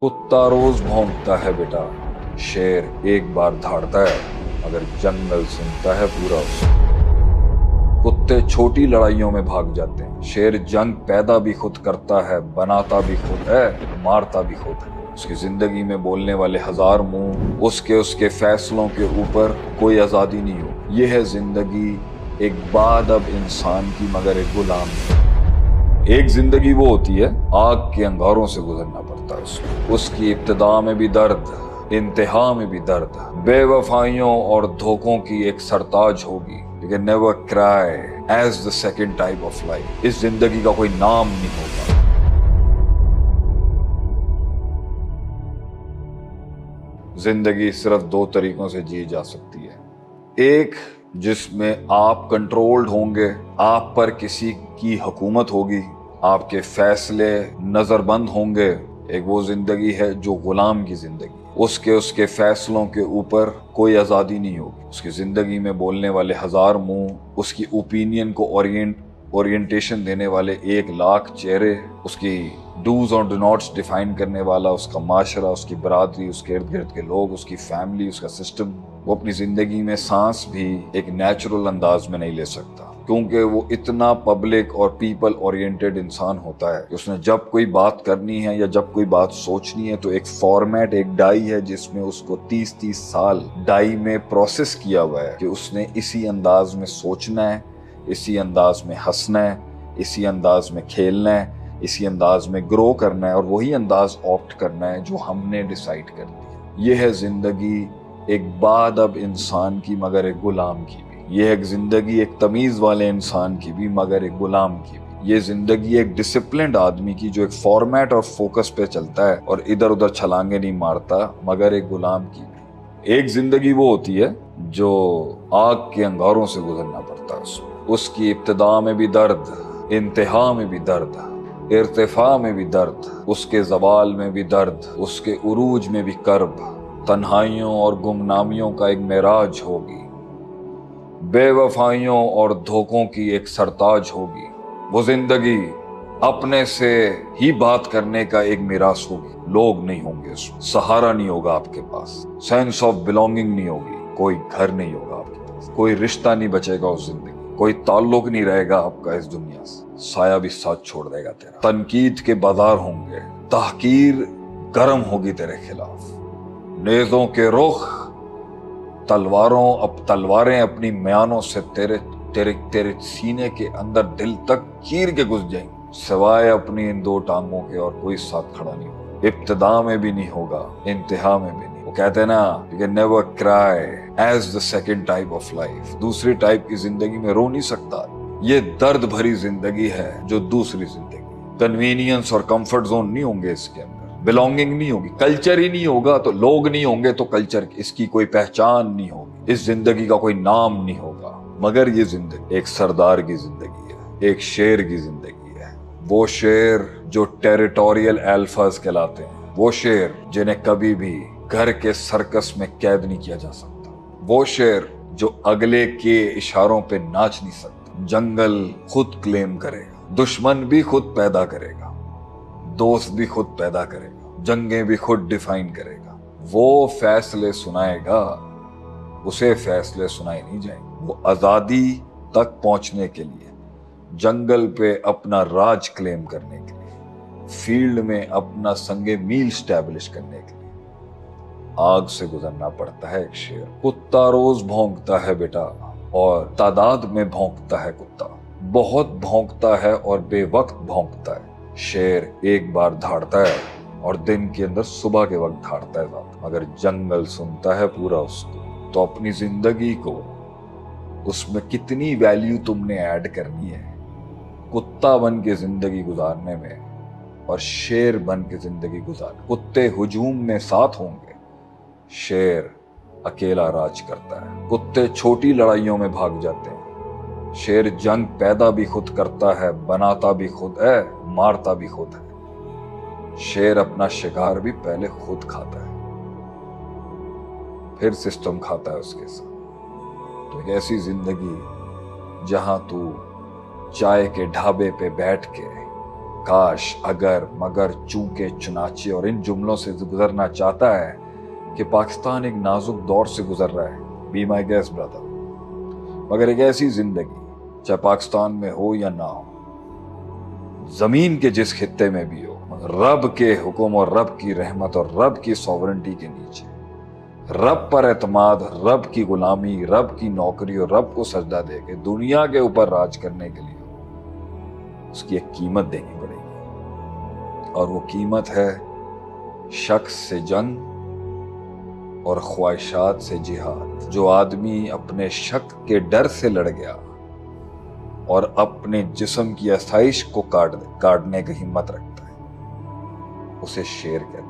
कुत्ता रोज भौंकता है बेटा, शेर एक बार दहाड़ता है, मगर जंगल सुनता है पूरा उसको। कुत्ते छोटी लड़ाइयों में भाग जाते हैं, शेर जंग पैदा भी खुद करता है, बनाता भी खुद है, मारता भी खुद है। उसकी जिंदगी में बोलने वाले हजार मुंह, उसके उसके फैसलों के ऊपर कोई आजादी नहीं हो। ये है जिंदगी एक बादब इंसान की, मगर एक गुलाम की। एक जिंदगी वो होती है आग के अंगारों से गुजरना पड़ता है उसको। उसकी इब्तिदा में भी दर्द, इंतहा में भी दर्द, बेवफाइयों और धोखों की एक सरताज होगी, लेकिन never cry as the second type of life. इस जिंदगी का कोई नाम नहीं होगा। जिंदगी सिर्फ दो तरीकों से जी जा सकती है, एक जिसमें आप कंट्रोल्ड होंगे, आप पर किसी की हुकूमत होगी, आपके फैसले नजरबंद होंगे। एक वो जिंदगी है जो गुलाम की जिंदगी, उसके उसके फैसलों के ऊपर कोई आज़ादी नहीं होगी। उसकी जिंदगी में बोलने वाले हजार मुंह, उसकी ओपिनियन को ओरिएंटेशन देने वाले 1,00,000 चेहरे, उसकी डूज और डू नॉट्स डिफाइन करने वाला उसका माशरा, उसकी बरादरी, उसके इर्द गिर्द के लोग, उसकी फैमिली, उसका सिस्टम। वो अपनी जिंदगी में सांस भी एक नेचुरल अंदाज में नहीं ले सकता, क्योंकि वो इतना पब्लिक और पीपल ओरिएंटेड इंसान होता है कि उसने जब कोई बात करनी है या जब कोई बात सोचनी है तो एक फॉर्मेट, एक डाई है जिसमें उसको 30-30 साल डाई में प्रोसेस किया हुआ है कि उसने इसी अंदाज में सोचना है, इसी अंदाज में हंसना है, इसी अंदाज में खेलना है, इसी अंदाज में ग्रो करना है, और वही अंदाज ऑप्ट करना है जो हमने डिसाइड कर दिया। ये है जिंदगी एक बादब इंसान की, मगर एक गुलाम की भी। ये है जिंदगी एक तमीज वाले इंसान की भी, मगर एक गुलाम की भी। ये जिंदगी एक डिसिप्लिन्ड आदमी की जो एक फॉर्मेट और फोकस पे चलता है और इधर उधर छलांगे नहीं मारता, मगर एक गुलाम की भी। एक जिंदगी वो होती है जो आग के अंगारों से गुजरना पड़ता है उसको। उसकी इब्तिदा में भी दर्द, इंतहा में भी दर्द, इर्तिफा में भी दर्द, उसके ज़वाल में भी दर्द, उसके उरूज में भी कर्ब, तन्हाइयों और गुमनामियों का एक मेराज होगी, बेवफाइयों और धोखों की एक सरताज होगी। वो जिंदगी अपने से ही बात करने का एक मिरास होगी। लोग नहीं होंगे उसमें, सहारा नहीं होगा आपके पास, सेंस ऑफ बिलोंगिंग नहीं होगी, कोई घर नहीं होगा आपके पास, कोई रिश्ता नहीं बचेगा उस जिंदगी, कोई ताल्लुक नहीं रहेगा आपका इस दुनिया से, साया भी साथ छोड़ देगा तेरा। तनकीद के बाजार होंगे, तहकीर गर्म होगी तेरे खिलाफ, नेज़ों के रुख, तलवारें अपनी म्यानों से तेरे तेरे तेरे सीने के अंदर दिल तक चीर के घुस जाएंगी। सिवाय अपनी इन दो टांगों के और कोई साथ खड़ा नहीं होगा। इब्तिदा में भी नहीं होगा, इंतहा में भी नहीं। वो कहते हैं ना, you can never cry as the second type of life. दूसरी टाइप की जिंदगी में रो नहीं सकता। ये दर्द भरी जिंदगी है जो दूसरी जिंदगी। कन्वीनियंस और कंफर्ट जोन नहीं होंगे इसके अंदर, बिलोंगिंग नहीं होगी, कल्चर ही नहीं होगा तो लोग नहीं होंगे, तो कल्चर इसकी कोई पहचान नहीं होगी, इस जिंदगी का कोई नाम नहीं होगा। मगर ये जिंदगी एक सरदार की जिंदगी है, एक शेर की जिंदगी है। वो शेर जो टेरिटोरियल अल्फाज कहलाते हैं, वो शेर जिन्हें कभी भी घर के सर्कस में कैद नहीं किया जा सकता, वो शेर जो अगले के इशारों पे नाच नहीं सकता। जंगल खुद क्लेम करेगा, दुश्मन भी खुद पैदा करेगा, दोस्त भी खुद पैदा करेगा, जंगें भी खुद डिफाइन करेगा। वो फैसले सुनाएगा, उसे फैसले सुनाए नहीं जाएंगे। वो आजादी तक पहुंचने के लिए, जंगल पे अपना राज क्लेम करने के लिए, फील्ड में अपना संगे मील स्टैब्लिश करने के लिए आग से गुजरना पड़ता है एक शेर। कुत्ता रोज भौंकता है बेटा, और तादाद में भौंकता है कुत्ता, बहुत भौंकता है और बेवक्त भौंकता है। शेर एक बार दहाड़ता है और दिन के अंदर सुबह के वक्त दहाड़ता है, मगर जंगल सुनता है पूरा उसको। तो अपनी जिंदगी को, उसमें कितनी वैल्यू तुमने ऐड करनी है कुत्ता बन के जिंदगी गुजारने में और शेर बन के जिंदगी गुजारने। कुत्ते हुजूम में साथ होंगे, शेर अकेला राज करता है। कुत्ते छोटी लड़ाइयों में भाग जाते हैं, शेर जंग पैदा भी खुद करता है, बनाता भी खुद है, मारता भी खुद है। शेर अपना शिकार भी पहले खुद खाता है, फिर सिस्टम खाता है उसके साथ। तो एक ऐसी जिंदगी जहां तू चाय के ढाबे पे बैठ के काश, अगर, मगर, चूंकि, चुनाचे और इन जुमलों से गुजरना चाहता है कि पाकिस्तान एक नाजुक दौर से गुजर रहा है। Be my guest brother. मगर एक ऐसी जिंदगी, चाहे पाकिस्तान में हो या ना हो, जमीन के जिस खित्ते में भी हो, रब के हुक्म और रब की रहमत और रब की सॉवरेंटी के नीचे रब पर एतमाद, रब की गुलामी, रब की नौकरी और रब को सजदा दे के दुनिया के ऊपर राज करने के लिए उसकी एक कीमत देनी पड़ेगी। और वो कीमत है शख्स से जंग और ख्वाहिशात से जिहाद। जो आदमी अपने शक के डर से लड़ गया और अपने जिस्म की आसाइश को काटने की हिम्मत रखता है, उसे शेर कहते हैं।